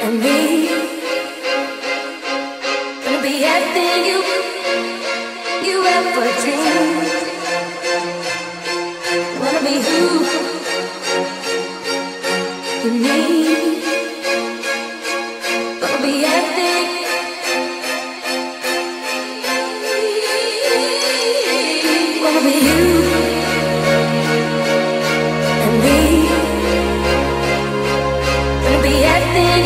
and me. Gonna be everything you ever dreamed. Wanna be who you need. Gonna be everything. Wanna be you and me. Gonna be everything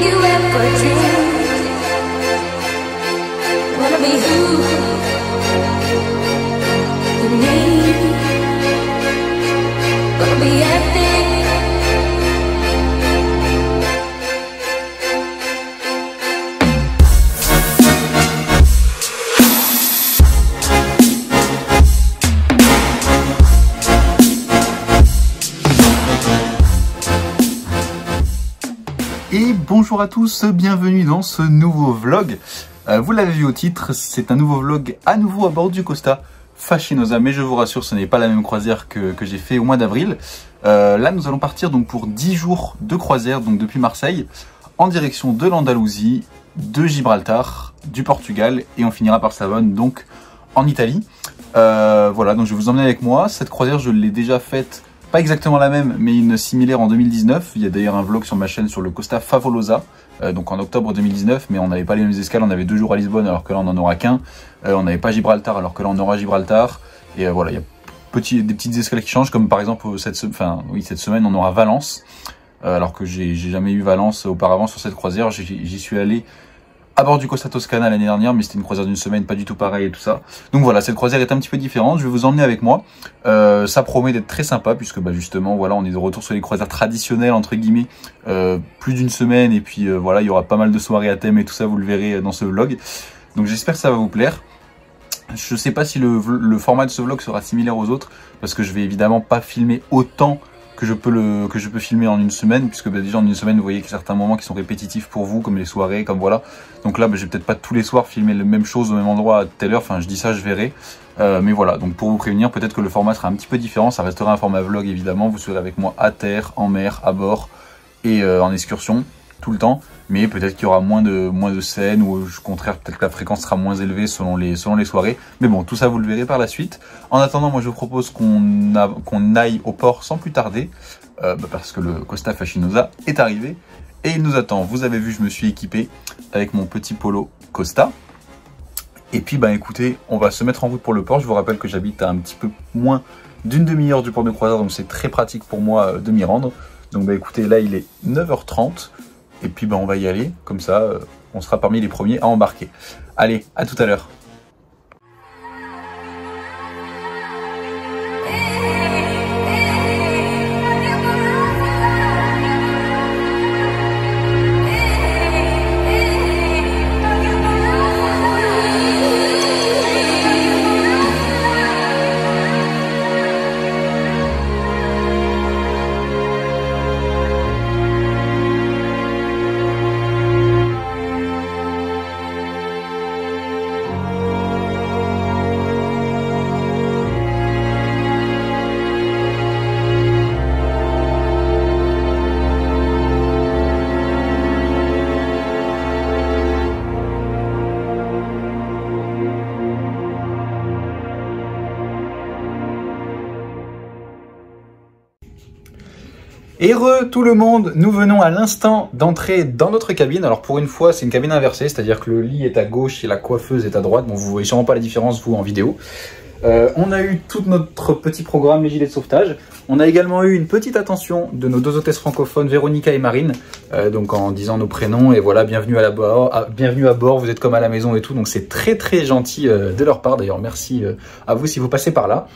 you ever dreamed. Wanna be who you need. Gonna be everything. Et bonjour à tous, bienvenue dans ce nouveau vlog. Vous l'avez vu au titre, c'est un nouveau vlog à nouveau à bord du Costa Fascinosa. Mais je vous rassure, ce n'est pas la même croisière que j'ai fait au mois d'avril. Là, nous allons partir donc pour 10 jours de croisière, donc depuis Marseille, en direction de l'Andalousie, de Gibraltar, du Portugal, et on finira par Savone, donc en Italie. Voilà, donc je vais vous emmener avec moi. Cette croisière, je l'ai déjà faite. Pas exactement la même, mais une similaire en 2019. Il y a d'ailleurs un vlog sur ma chaîne sur le Costa Favolosa, donc en octobre 2019, mais on n'avait pas les mêmes escales. On avait 2 jours à Lisbonne, alors que là on n'en aura qu'un. On n'avait pas Gibraltar, alors que là on aura Gibraltar. Et voilà, il y a des petites escales qui changent, comme par exemple cette semaine on aura Valence, alors que j'ai jamais eu Valence auparavant sur cette croisière. J'y suis allé à bord du Costa Toscana l'année dernière, mais c'était une croisière d'une semaine, pas du tout pareil et tout ça. Donc voilà, cette croisière est un petit peu différente, je vais vous emmener avec moi. Ça promet d'être très sympa, puisque bah, justement, voilà, on est de retour sur les croisières traditionnelles, entre guillemets, plus d'une semaine, et puis voilà, il y aura pas mal de soirées à thème et tout ça, vous le verrez dans ce vlog. Donc j'espère que ça va vous plaire. Je sais pas si le format de ce vlog sera similaire aux autres, parce que je vais évidemment pas filmer autant que je peux filmer en une semaine, puisque bah, déjà en une semaine vous voyez qu'il y a certains moments qui sont répétitifs pour vous, comme les soirées, comme voilà. Donc là bah, je vais peut-être pas tous les soirs filmer la même chose au même endroit à telle heure, enfin je dis ça, je verrai. Mais voilà, donc pour vous prévenir, peut-être que le format sera un petit peu différent, ça restera un format vlog évidemment, vous serez avec moi à terre, en mer, à bord et en excursion tout le temps. Mais peut-être qu'il y aura moins de scènes, ou au contraire peut-être que la fréquence sera moins élevée selon les soirées. Mais bon, tout ça vous le verrez par la suite. En attendant, moi je vous propose qu'on aille au port sans plus tarder, parce que le Costa Fascinosa est arrivé et il nous attend. Vous avez vu, je me suis équipé avec mon petit polo Costa. Et puis bah écoutez, on va se mettre en route pour le port. Je vous rappelle que j'habite à un petit peu moins d'une demi-heure du port de croisière, donc c'est très pratique pour moi de m'y rendre. Donc bah écoutez, là il est 9h30. Et puis bah, on va y aller, comme ça on sera parmi les premiers à embarquer. Allez, à tout à l'heure. Et tout le monde, nous venons à l'instant d'entrer dans notre cabine. Alors pour une fois, c'est une cabine inversée, c'est-à-dire que le lit est à gauche et la coiffeuse est à droite. Bon, vous voyez sûrement pas la différence, vous, en vidéo. On a eu tout notre petit programme, les gilets de sauvetage. On a également eu une petite attention de nos 2 hôtesses francophones, Véronica et Marine, donc en disant nos prénoms. Et voilà, bienvenue à bord, vous êtes comme à la maison et tout. Donc c'est très très gentil de leur part. D'ailleurs, merci à vous si vous passez par là.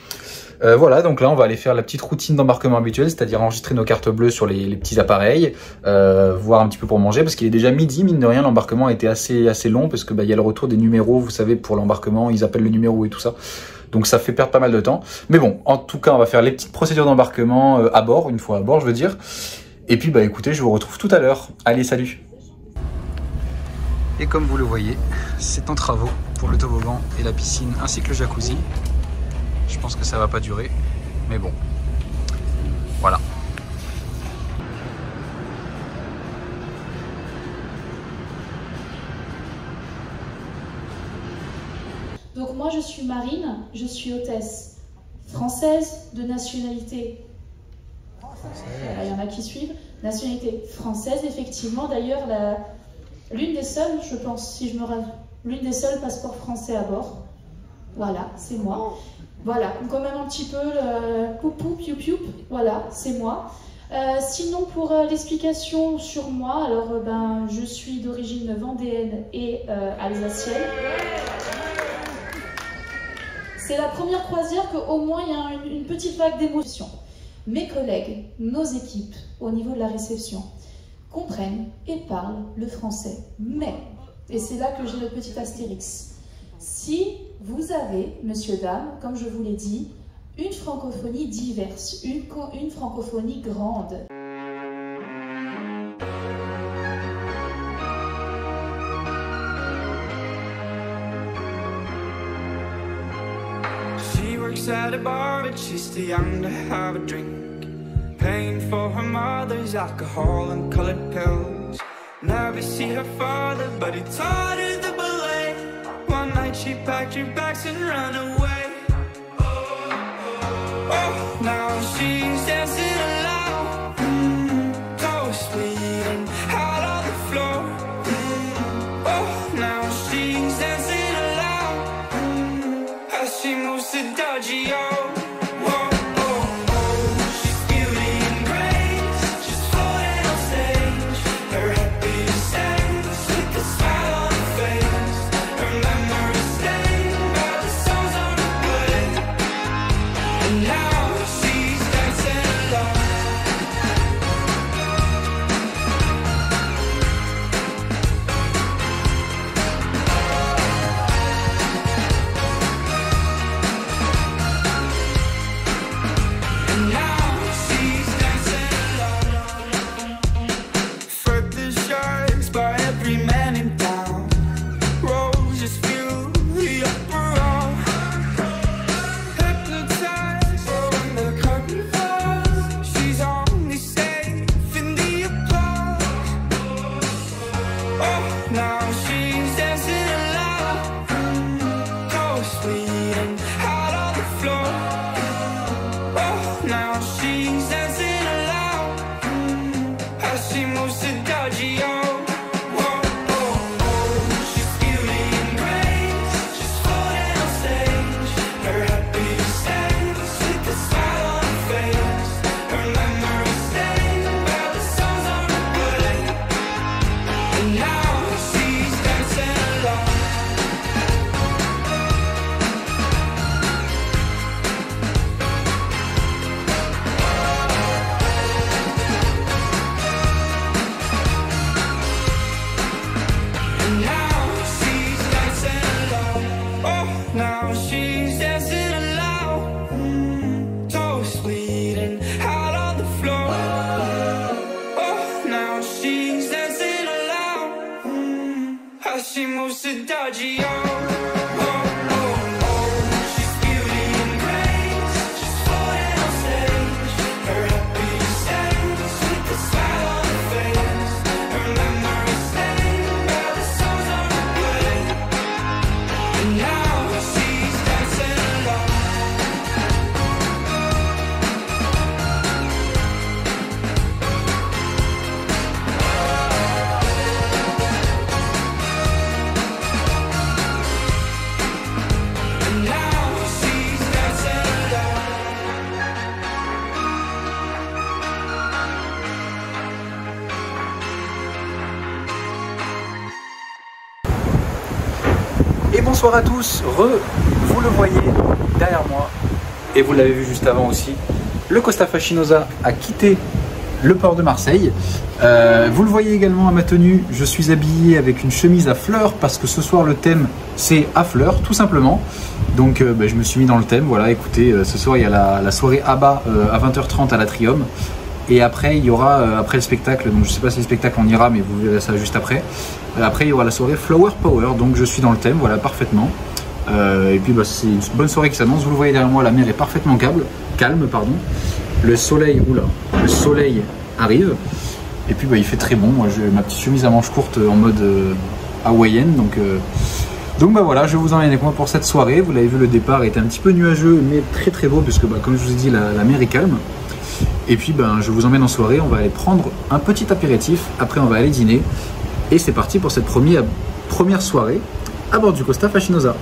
Voilà, donc là on va aller faire la petite routine d'embarquement habituelle, c'est-à-dire enregistrer nos cartes bleues sur les petits appareils, voir un petit peu pour manger, parce qu'il est déjà midi, mine de rien, l'embarquement a été assez long, parce que bah, y a le retour des numéros, vous savez, pour l'embarquement, ils appellent le numéro et tout ça, donc ça fait perdre pas mal de temps. Mais bon, en tout cas, on va faire les petites procédures d'embarquement à bord, une fois à bord, je veux dire. Et puis bah écoutez, je vous retrouve tout à l'heure. Allez, salut. Et comme vous le voyez, c'est en travaux pour le toboggan et la piscine, ainsi que le jacuzzi. Je pense que ça va pas durer, mais bon, voilà. Donc moi je suis Marine, je suis hôtesse française de nationalité. Il y en a qui suivent. Nationalité française, effectivement. D'ailleurs, l'une des seules, je pense, si je me rappelle, l'une des seules passeports français à bord. Voilà, c'est moi. Voilà, quand même un petit peu poupou, piou piou. Voilà, c'est moi. Sinon, pour l'explication sur moi, alors je suis d'origine vendéenne et alsacienne. C'est la première croisière qu'au moins il y a une petite vague d'émotion. Mes collègues, nos équipes, au niveau de la réception, comprennent et parlent le français. Mais, et c'est là que j'ai le petit astérix, si vous avez, monsieur, dame, comme je vous l'ai dit, une francophonie diverse, une francophonie grande. She works at a bar, but she's too young to have a drink. Paying for her mother's alcohol and colored pills. Never see her father, but he taught her the ballet. One night she packed her bags and ran away. Oh, now she's dancing aloud, so sweet and out on the floor. Oh, now she's dancing aloud, as she moves to Dodgy-O. She moves to Dodgy-O. Et bonsoir à tous, vous le voyez derrière moi, et vous l'avez vu juste avant aussi, le Costa Fascinosa a quitté le port de Marseille. Vous le voyez également à ma tenue, je suis habillé avec une chemise à fleurs, parce que ce soir le thème c'est à fleurs, tout simplement. Donc je me suis mis dans le thème, voilà, écoutez, ce soir il y a la soirée ABBA à 20h30 à l'Atrium. Et après, il y aura, après le spectacle, donc je ne sais pas si le spectacle on ira, mais vous verrez ça juste après. Après, il y aura la soirée Flower Power, donc je suis dans le thème, voilà, parfaitement. Et puis, c'est une bonne soirée qui s'annonce. Vous le voyez derrière moi, la mer est parfaitement calme, pardon. Le soleil arrive. Et puis, il fait très bon. Moi, j'ai ma petite chemise à manches courtes en mode hawaïenne, donc Donc bah voilà, je vous emmène avec moi pour cette soirée. Vous l'avez vu, le départ était un petit peu nuageux, mais très très beau, puisque bah, comme je vous ai dit, la mer est calme. Et puis ben, je vous emmène en soirée, on va aller prendre un petit apéritif, après on va aller dîner. Et c'est parti pour cette première soirée à bord du Costa Fascinosa.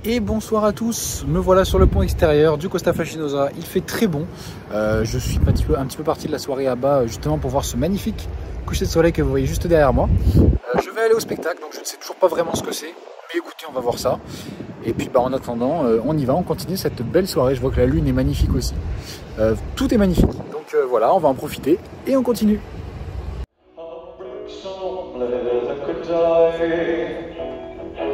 Et bonsoir à tous, me voilà sur le pont extérieur du Costa Fascinosa, il fait très bon. Je suis un petit peu parti de la soirée à bas justement pour voir ce magnifique coucher de soleil que vous voyez juste derrière moi. Je vais aller au spectacle, donc je ne sais toujours pas vraiment ce que c'est, mais écoutez, on va voir ça. Et puis bah, en attendant, on y va, on continue cette belle soirée, je vois que la lune est magnifique aussi. Tout est magnifique, donc voilà, on va en profiter et on continue.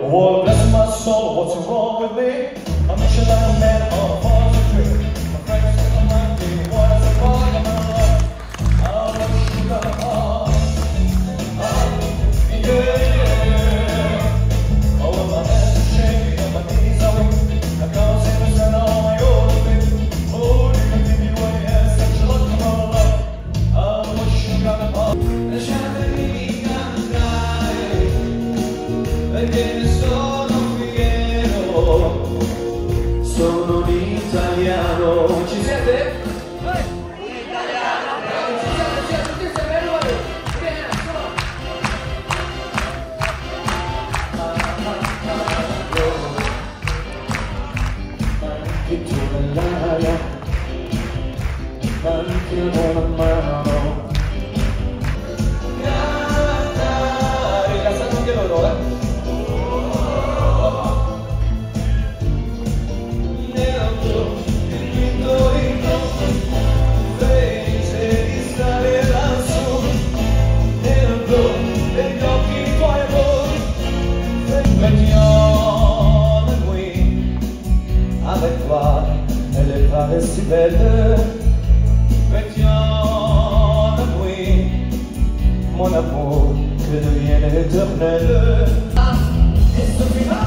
Oh, bless my soul, what's wrong with me? I'm wishing like a man on a farm to drink. My friends say I'm not getting what's the wrong in my life. I'm a sugar heart. Yeah. Oh, my hands are shaking and my knees are weak. I can't seem to stand on my own feet. Oh, you can give me what you have, such a lot of my life. I'm a sugar heart. Sono un italiano. Ci siete? Anche tu nell'aria, anche una mano. Rilassate anche loro, eh? Si belle, viens à nuit, mon amour, que devienne éternel. Et ce final,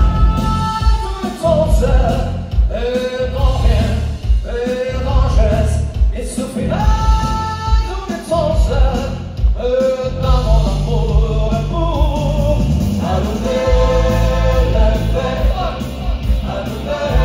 tout le temps seul, et grand rien, et grand geste. Et ce final, tout le temps seul, dans mon amour, amour, à nouvelle affaire, à nouvelle.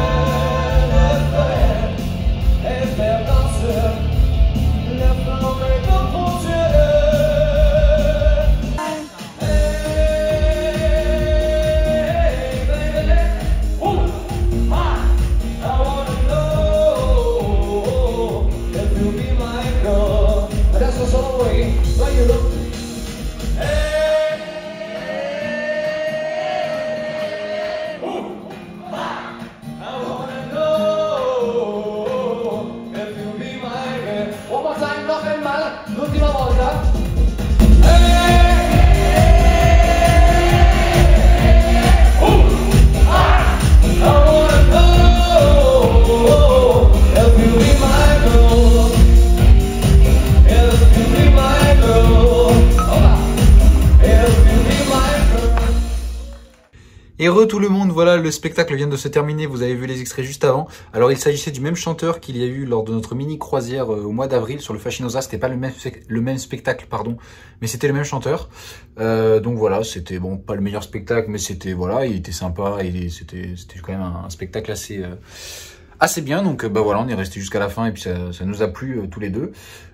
Re tout le monde, voilà, le spectacle vient de se terminer, vous avez vu les extraits juste avant. Alors il s'agissait du même chanteur qu'il y a eu lors de notre mini croisière au mois d'avril sur le Fascinosa. C'était pas le même spectacle, pardon, mais c'était le même chanteur. Donc voilà, c'était bon, pas le meilleur spectacle, mais c'était voilà, il était sympa et c'était quand même un spectacle assez bien. Donc bah voilà, on est resté jusqu'à la fin et puis ça nous a plu tous les deux.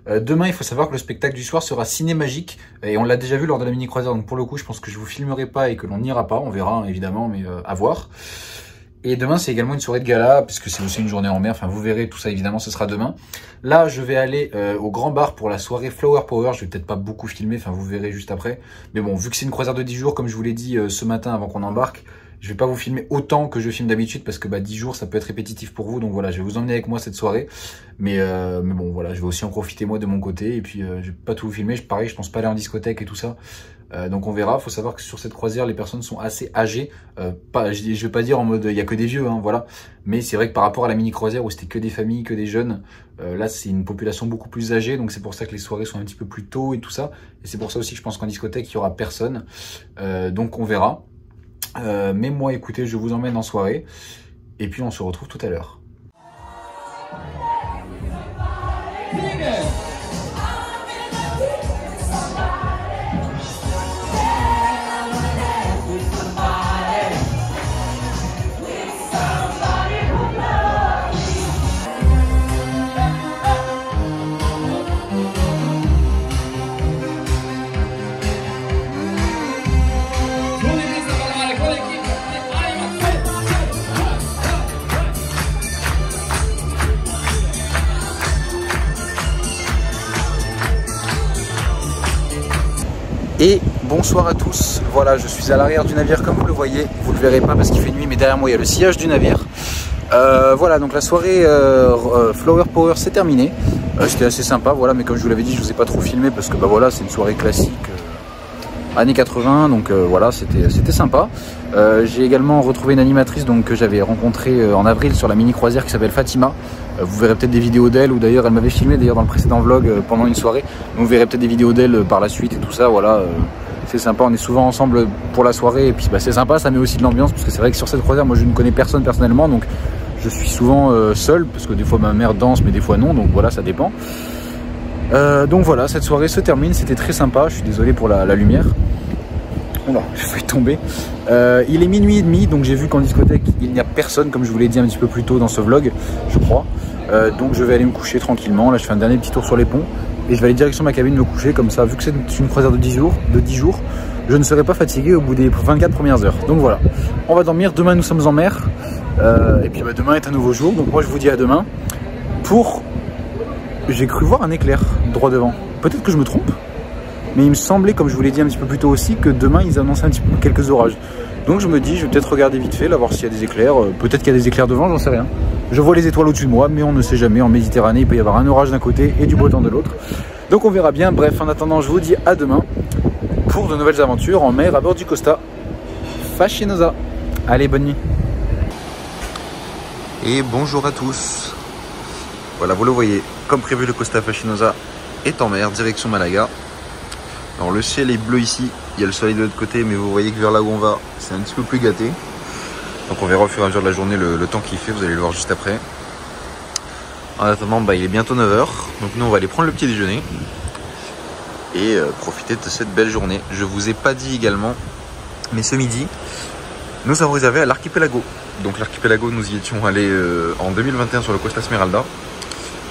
Demain, il faut savoir que le spectacle du soir sera ciné-magique et on l'a déjà vu lors de la mini-croisière. Donc pour le coup, je pense que je vous filmerai pas et que l'on n'ira pas. On verra hein, évidemment, mais à voir. Et demain, c'est également une soirée de gala puisque c'est aussi une journée en mer. Enfin, vous verrez tout ça évidemment, ce sera demain. Là, je vais aller au Grand Bar pour la soirée Flower Power. Je vais peut-être pas beaucoup filmer, enfin vous verrez juste après. Mais bon, vu que c'est une croisière de 10 jours, comme je vous l'ai dit ce matin avant qu'on embarque, je vais pas vous filmer autant que je filme d'habitude parce que bah 10 jours ça peut être répétitif pour vous. Donc voilà, je vais vous emmener avec moi cette soirée. Mais bon voilà, je vais aussi en profiter moi de mon côté. Et puis je vais pas tout vous filmer. Pareil, je pense pas aller en discothèque et tout ça. Donc on verra. Faut savoir que sur cette croisière, les personnes sont assez âgées. Je vais pas dire en mode il y a que des vieux, hein, voilà. Mais c'est vrai que par rapport à la mini croisière où c'était que des familles, que des jeunes, là c'est une population beaucoup plus âgée. Donc c'est pour ça que les soirées sont un petit peu plus tôt et tout ça. Et c'est pour ça aussi que je pense qu'en discothèque il y aura personne. Donc on verra. Mais moi écoutez, je vous emmène en soirée et puis on se retrouve tout à l'heure. Et bonsoir à tous, voilà je suis à l'arrière du navire comme vous le voyez, vous le verrez pas parce qu'il fait nuit mais derrière moi il y a le sillage du navire. Voilà donc la soirée Flower Power c'est terminé, c'était assez sympa voilà, mais comme je vous l'avais dit je vous ai pas trop filmé parce que bah voilà c'est une soirée classique années 80 donc voilà c'était sympa. J'ai également retrouvé une animatrice donc, que j'avais rencontrée en avril sur la mini croisière qui s'appelle Fatima. Vous verrez peut-être des vidéos d'elle ou d'ailleurs elle m'avait filmé d'ailleurs dans le précédent vlog pendant une soirée. Donc vous verrez peut-être des vidéos d'elle par la suite et tout ça voilà. C'est sympa, on est souvent ensemble pour la soirée et puis bah, c'est sympa, ça met aussi de l'ambiance parce que c'est vrai que sur cette croisière moi je ne connais personne personnellement donc je suis souvent seul parce que des fois ma mère danse mais des fois non donc voilà ça dépend. Donc voilà cette soirée se termine, c'était très sympa, je suis désolé pour la lumière. Oula, j'ai failli tomber. Il est minuit et demi donc j'ai vu qu'en discothèque il n'y a personne comme je vous l'ai dit un petit peu plus tôt dans ce vlog je crois. Donc je vais aller me coucher tranquillement, là je fais un dernier petit tour sur les ponts. Et je vais aller direction ma cabine me coucher comme ça, vu que c'est une croisière de 10 jours, je ne serai pas fatigué au bout des 24 premières heures. Donc voilà, on va dormir, demain nous sommes en mer, et puis bah, demain est un nouveau jour, donc moi je vous dis à demain. J'ai cru voir un éclair droit devant, peut-être que je me trompe, mais il me semblait, comme je vous l'ai dit un petit peu plus tôt aussi, que demain ils annonçaient un petit peu quelques orages. Donc je me dis, je vais peut-être regarder vite fait, là voir s'il y a des éclairs, peut-être qu'il y a des éclairs devant, j'en sais rien. Je vois les étoiles au-dessus de moi, mais on ne sait jamais. En Méditerranée, il peut y avoir un orage d'un côté et du beau temps de l'autre. Donc on verra bien. Bref, en attendant, je vous dis à demain pour de nouvelles aventures en mer à bord du Costa Fascinosa. Allez, bonne nuit. Et bonjour à tous. Voilà, vous le voyez, comme prévu, le Costa Fascinosa est en mer, direction Malaga. Alors le ciel est bleu ici, il y a le soleil de l'autre côté, mais vous voyez que vers là où on va, c'est un petit peu plus gâté. Donc on verra au fur et à mesure de la journée le temps qu'il fait, vous allez le voir juste après. En attendant, bah, il est bientôt 9 h, donc nous on va aller prendre le petit déjeuner et profiter de cette belle journée. Je vous ai pas dit également, mais ce midi, nous avons réservé à l'Archipelago. Donc l'Archipelago, nous y étions allés en 2021 sur le Costa Smeralda.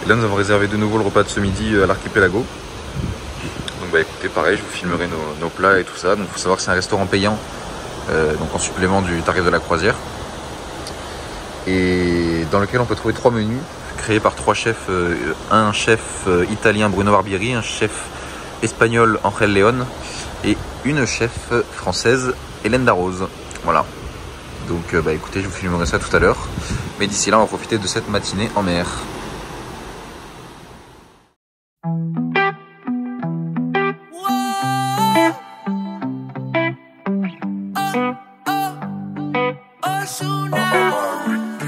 Et là nous avons réservé de nouveau le repas de ce midi à l'Archipelago. Donc bah écoutez, pareil, je vous filmerai nos plats et tout ça. Donc il faut savoir que c'est un restaurant payant. Donc en supplément du tarif de la croisière, et dans lequel on peut trouver 3 menus créés par 3 chefs, un chef italien Bruno Barbieri, un chef espagnol Angel Leon et une chef française Hélène Darroze. Voilà, donc bah écoutez, je vous filmerai ça tout à l'heure, mais d'ici là on va profiter de cette matinée en mer.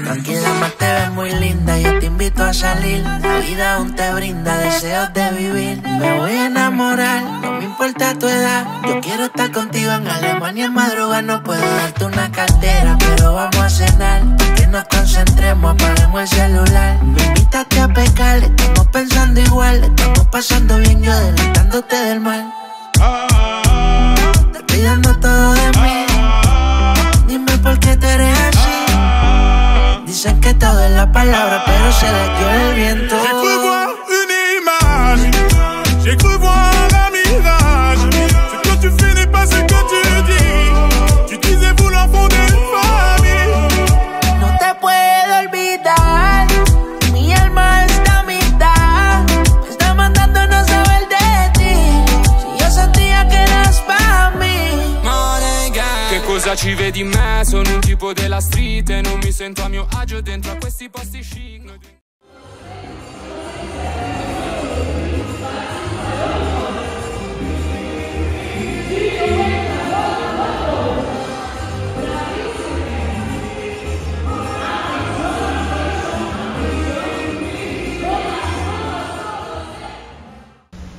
Tranquila, más te ves muy linda, yo te invito a salir. La vida aún te brinda deseos de vivir. Me voy a enamorar, no me importa. importa tu edad. Yo quiero estar contigo en Alemania en madrugada. No puedo darte una cartera, pero vamos a cenar. Que nos concentremos, apaguemos el celular. Me invitaste a pecar, estamos pensando igual. Estamos pasando bien, yo adelantándote del mal. Te pidiendo todo de mí. Dime por qué te eres así. Dicen que todo es la palabra, pero se la dio el viento. J'ai cru voir une image, j'ai cru voir un mirage. Ce que tu fais n'est pas ce que tu dis. Tu disais vouloir fonder une famille. No te puedo olvidar, mi alma está a mitad. Me está mandando no saber de ti. Si yo sentía que eras para mí. Che cosa ci vedi in me? Sono un tipo della street e non mi sento a mio agio dentro a questi posti chic.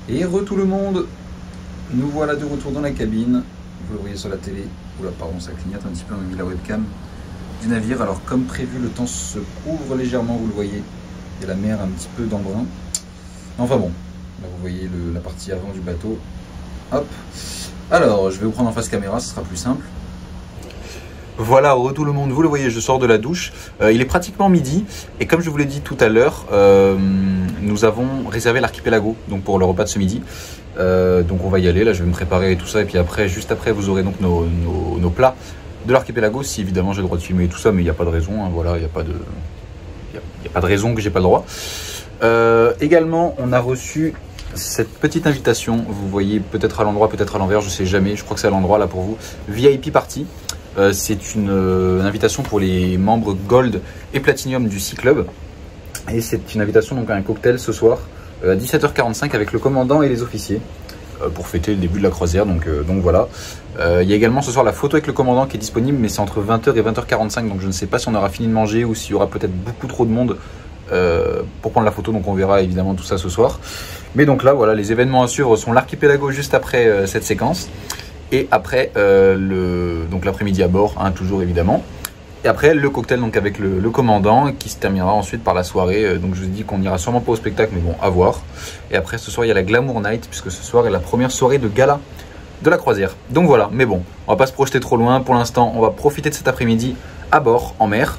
Et tout le monde, nous voilà de retour dans la cabine. Vous le voyez sur la télé. Oula, pardon, ça clignote un petit peu, on a mis la webcam du navire. Alors, comme prévu, le temps se couvre légèrement, vous le voyez. Il y a la mer un petit peu d'embrun. Enfin bon, là vous voyez la partie avant du bateau. Hop. Alors, je vais vous prendre en face caméra, ce sera plus simple. Voilà, tout le monde, vous le voyez, je sors de la douche. Il est pratiquement midi et comme je vous l'ai dit tout à l'heure, nous avons réservé l'archipelago donc pour le repas de ce midi. Donc on va y aller, là je vais me préparer et tout ça et puis après, juste après, vous aurez donc nos plats de l'archipelago, si évidemment j'ai le droit de filmer et tout ça, mais il n'y a pas de raison, hein, voilà, il n'y a pas de raison que j'ai pas le droit. Également, on a reçu cette petite invitation, vous voyez peut-être à l'endroit, peut-être à l'envers, je sais jamais, je crois que c'est à l'endroit là pour vous, VIP Party. C'est une invitation pour les membres Gold et Platinum du Sea Club. Et c'est une invitation donc à un cocktail ce soir à 17h45 avec le commandant et les officiers pour fêter le début de la croisière. Donc voilà. Il y a également ce soir la photo avec le commandant qui est disponible, mais c'est entre 20h et 20h45. Donc je ne sais pas si on aura fini de manger ou s'il y aura peut-être beaucoup trop de monde pour prendre la photo. Donc on verra évidemment tout ça ce soir. Mais donc là, voilà, les événements à suivre sont l'archipelago juste après cette séquence. Et après, donc l'après-midi à bord, hein, toujours évidemment. Et après, le cocktail donc avec le commandant qui se terminera ensuite par la soirée. Donc je vous ai dit qu'on n'ira sûrement pas au spectacle, mais bon, à voir. Et après, ce soir, il y a la Glamour Night, puisque ce soir est la première soirée de gala de la croisière. Donc voilà, mais bon, on va pas se projeter trop loin. Pour l'instant, on va profiter de cet après-midi à bord, en mer.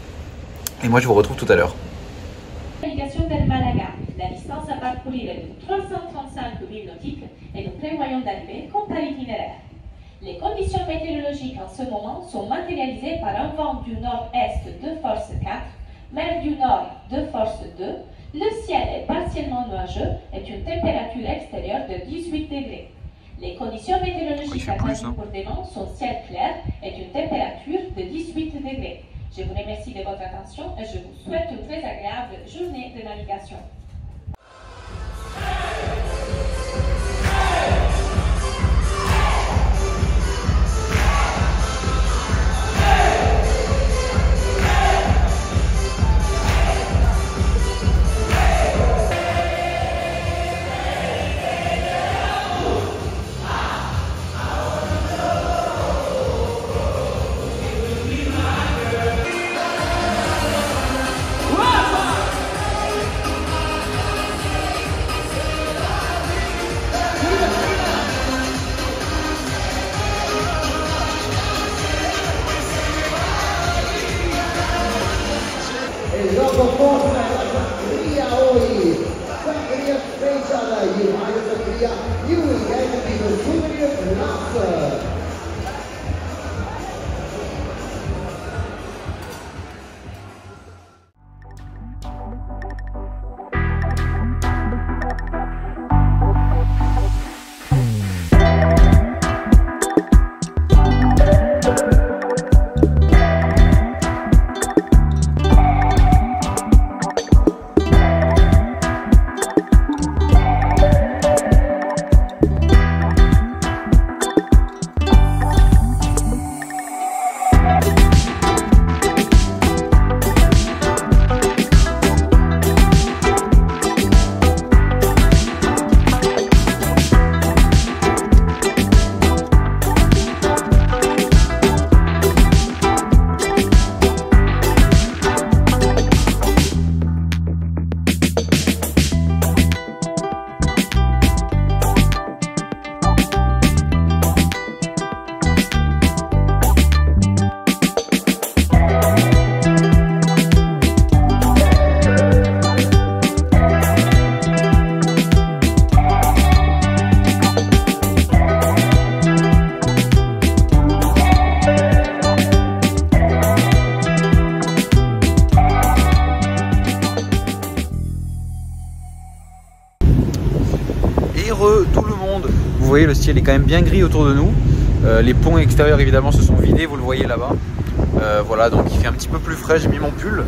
Et moi, je vous retrouve tout à l'heure. Navigation vers Malaga. La distance à parcourir est de 335 milles nautiques et nous prévoyons d'arriver comme par itinéraire. Les conditions météorologiques en ce moment sont matérialisées par un vent du nord-est de force 4, mer du nord de force 2, le ciel est partiellement nuageux et une température extérieure de 18 degrés. Les conditions météorologiques attendues pour demain sont ciel clair et une température de 18 degrés. Je vous remercie de votre attention et je vous souhaite une très agréable journée de navigation. voyez, le ciel est quand même bien gris autour de nous. Les ponts extérieurs évidemment se sont vidés, vous le voyez là-bas. Voilà, donc il fait un petit peu plus frais, j'ai mis mon pull.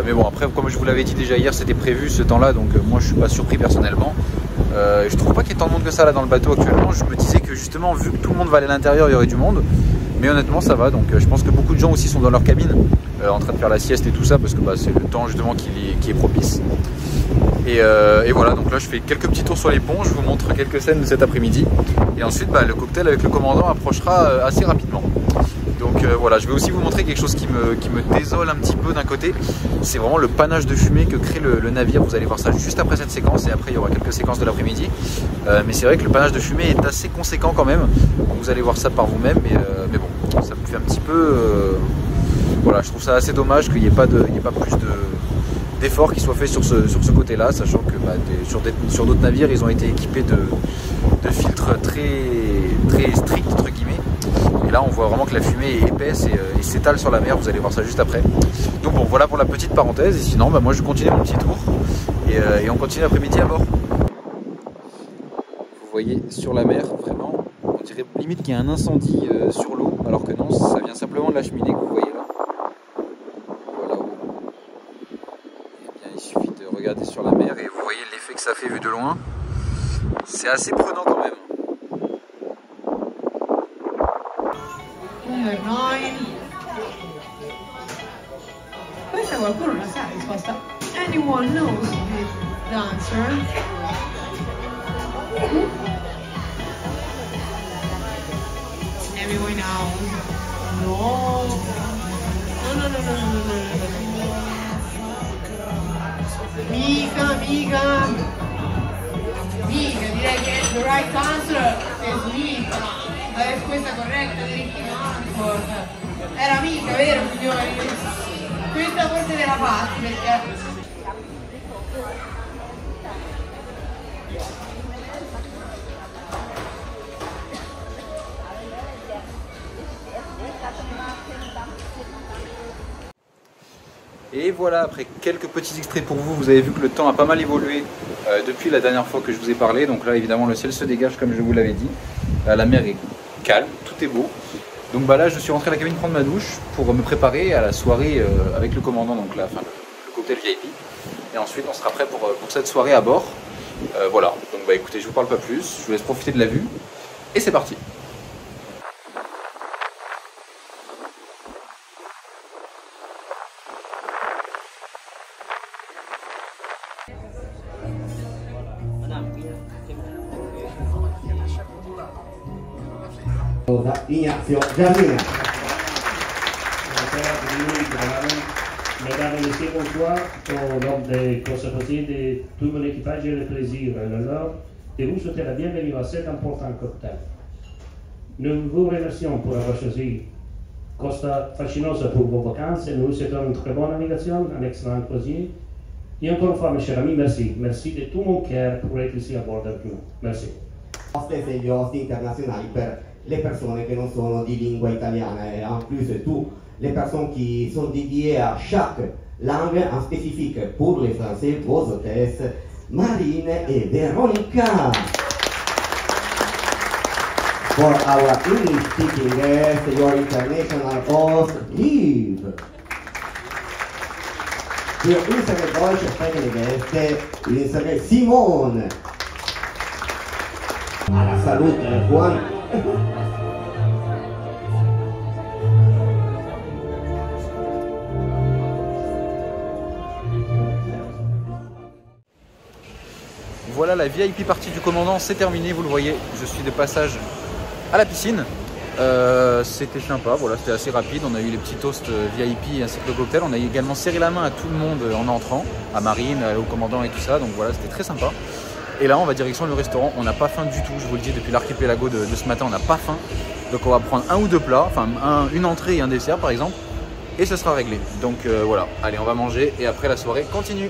Mais bon, après, comme je vous l'avais dit déjà hier, c'était prévu ce temps-là, donc moi je suis pas surpris personnellement. Je trouve pas qu'il y ait tant de monde que ça là dans le bateau actuellement. Je me disais que justement, vu que tout le monde va aller à l'intérieur, il y aurait du monde. Mais honnêtement, ça va. Donc je pense que beaucoup de gens aussi sont dans leur cabine, en train de faire la sieste et tout ça, parce que bah, c'est le temps justement qui est propice. Et voilà, donc là je fais quelques petits tours sur les ponts, je vous montre quelques scènes de cet après-midi. Et ensuite, bah, le cocktail avec le commandant approchera assez rapidement. Donc voilà, je vais aussi vous montrer quelque chose qui me désole un petit peu d'un côté. C'est vraiment le panache de fumée que crée le navire. Vous allez voir ça juste après cette séquence et après il y aura quelques séquences de l'après-midi. Mais c'est vrai que le panache de fumée est assez conséquent quand même. Vous allez voir ça par vous-même. Mais bon, ça me fait un petit peu... voilà, je trouve ça assez dommage qu'il n'y ait pas plus d'efforts qui soient faits sur ce côté-là, sachant que bah, sur d'autres navires, ils ont été équipés de filtres très stricts, entre guillemets. Et là, on voit vraiment que la fumée est épaisse et s'étale sur la mer. Vous allez voir ça juste après. Donc bon, voilà pour la petite parenthèse. Et sinon, bah, moi, je continue mon petit tour. Et on continue l'après-midi à bord. Vous voyez sur la mer, vraiment, on dirait limite qu'il y a un incendie sur l'eau, alors que non, ça vient simplement de la cheminée que vous voyez là. Voilà. Et bien, il suffit de regarder sur la mer et vous voyez l'effet que ça fait vu de loin. C'est assez prenant quand même. Number 9. Questa qualcuno la sa la risposta. Anyone knows the answer? Everyone knows. No. No. Mica, direi che the right answer is mica. La risposta corretta di Ricky Manford era mica, vero signori? Questa forse ve la passi perché... Et voilà, après quelques petits extraits pour vous, vous avez vu que le temps a pas mal évolué depuis la dernière fois que je vous ai parlé. Donc là, évidemment, le ciel se dégage comme je vous l'avais dit. La mer est calme, tout est beau. Donc bah là, je suis rentré à la cabine prendre ma douche pour me préparer à la soirée avec le commandant, donc là, enfin, le cocktail VIP. Et ensuite, on sera prêt pour cette soirée à bord. Voilà, donc bah écoutez, je vous parle pas plus, je vous laisse profiter de la vue. Et c'est parti. Ignacio Garrina. Mesdames et messieurs, bonsoir. Lors des courses possibles de tout mon équipage, j'ai le plaisir et l'honneur de vous souhaiter la bienvenue à cet important cocktail. Nous vous remercions pour avoir choisi Costa Fascinosa pour vos vacances et nous vous souhaitons une très bonne navigation, un excellent croisier. Et encore une fois, mes chers amis, merci. Merci de tout mon cœur pour être ici à bord avec nous. Merci. Hostess e gli host internazionali per le persone che non sono di lingua italiana et en plus tout les personnes qui sont dédiées à chaque langue en spécifique pour les Français, vos hôtesses Marine et Veronica. For our English speaking guest, your international host Yves. Für unsere deutsche sprechende Gäste, unsere Simone. A la salute, Juan. Voilà, la VIP partie du commandant, c'est terminé, vous le voyez, je suis de passage à la piscine. C'était sympa, voilà, c'était assez rapide, on a eu les petits toasts VIP ainsi que le cocktail, on a également serré la main à tout le monde en entrant, à Marine, au commandant et tout ça, donc voilà, c'était très sympa. Et là, on va direction le restaurant, on n'a pas faim du tout, je vous le dis, depuis l'archipelago de ce matin, on n'a pas faim. Donc on va prendre un ou deux plats, enfin une entrée et un dessert par exemple, et ce sera réglé. Donc voilà, allez, on va manger et après la soirée continue.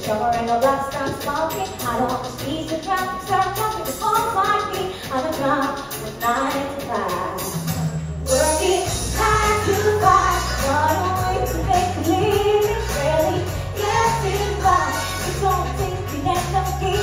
Showering a blast, I'm smoking. I don't want the streets to traffic, start jumping. This falls like me. I'm a clown from 9 to 5. Working 9 to 5. What a way to make a living. Really getting by. You don't think the end of me.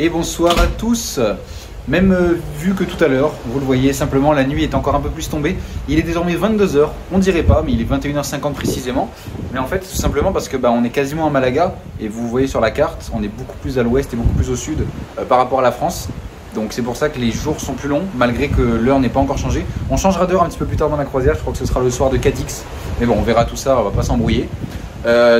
Et bonsoir à tous. Même vu que tout à l'heure, vous le voyez, simplement la nuit est encore un peu plus tombée. Il est désormais 22 h, on dirait pas, mais il est 21 h 50 précisément. Mais en fait, tout simplement parce que on est quasiment à Malaga, et vous voyez sur la carte, on est beaucoup plus à l'ouest et beaucoup plus au sud par rapport à la France. Donc c'est pour ça que les jours sont plus longs, malgré que l'heure n'est pas encore changée. On changera d'heure un petit peu plus tard dans la croisière, je crois que ce sera le soir de Cadix. Mais bon, on verra tout ça, on va pas s'embrouiller.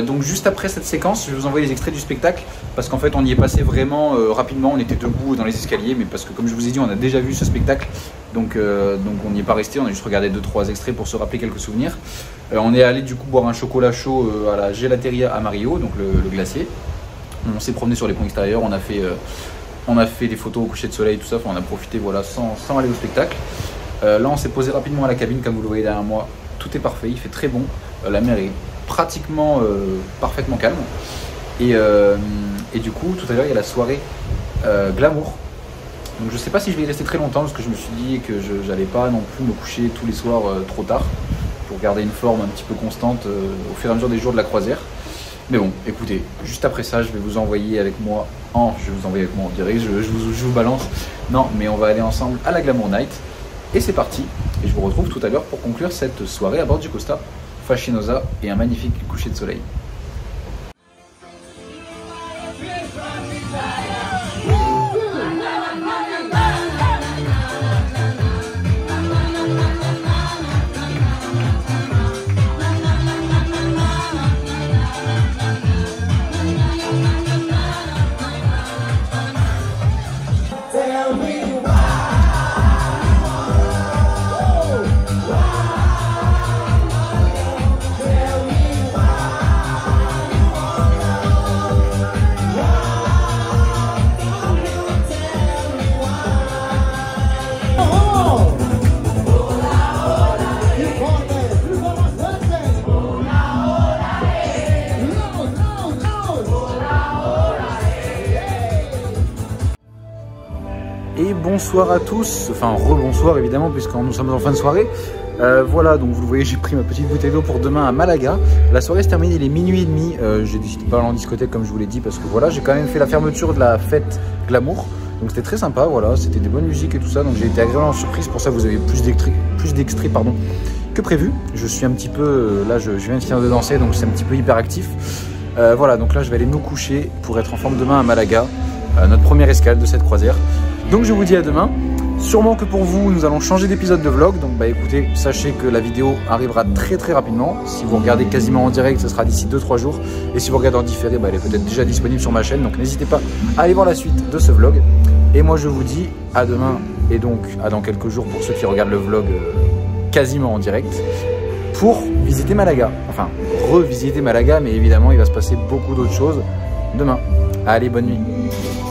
Donc juste après cette séquence, je vais vous envoyer les extraits du spectacle parce qu'en fait on y est passé vraiment rapidement, on était debout dans les escaliers, mais parce que comme je vous ai dit on a déjà vu ce spectacle, donc on n'y est pas resté, on a juste regardé 2-3 extraits pour se rappeler quelques souvenirs. On est allé du coup boire un chocolat chaud à la Gelateria Amarillo, donc le glacier. On s'est promené sur les ponts extérieurs, on a fait des photos au coucher de soleil, tout ça, enfin, on a profité voilà, sans aller au spectacle. Là on s'est posé rapidement à la cabine comme vous le voyez derrière moi, tout est parfait, il fait très bon, la mer est pratiquement parfaitement calme et du coup tout à l'heure il y a la soirée glamour, donc je sais pas si je vais y rester très longtemps parce que je me suis dit que je n'allais pas non plus me coucher tous les soirs trop tard pour garder une forme un petit peu constante au fur et à mesure des jours de la croisière. Mais bon, écoutez, juste après ça je vais vous envoyer avec moi en direct, je vous balance, non mais on va aller ensemble à la Glamour Night et c'est parti, et je vous retrouve tout à l'heure pour conclure cette soirée à bord du Costa Fascinosa et un magnifique coucher de soleil. Et bonsoir à tous, enfin rebonsoir évidemment puisque nous sommes en fin de soirée. Voilà, donc vous le voyez, j'ai pris ma petite bouteille d'eau pour demain à Malaga. La soirée se termine, il est minuit et demi. J'ai décidé de pas aller en discothèque comme je vous l'ai dit parce que voilà, j'ai quand même fait la fermeture de la fête Glamour. Donc c'était très sympa, voilà, c'était des bonnes musiques et tout ça. Donc j'ai été agréablement surprise, pour ça vous avez plus d'extraits que prévu. Je suis un petit peu, là je viens de finir de danser donc c'est un petit peu hyperactif. Voilà, donc là je vais aller me coucher pour être en forme demain à Malaga, notre première escale de cette croisière. Donc je vous dis à demain. Sûrement que pour vous, nous allons changer d'épisode de vlog. Donc écoutez, sachez que la vidéo arrivera très rapidement. Si vous regardez quasiment en direct, ce sera d'ici 2-3 jours. Et si vous regardez en différé, elle est peut-être déjà disponible sur ma chaîne. Donc n'hésitez pas à aller voir la suite de ce vlog. Et moi je vous dis à demain et donc à dans quelques jours pour ceux qui regardent le vlog quasiment en direct pour visiter Malaga. Enfin, revisiter Malaga, mais évidemment il va se passer beaucoup d'autres choses demain. Allez, bonne nuit.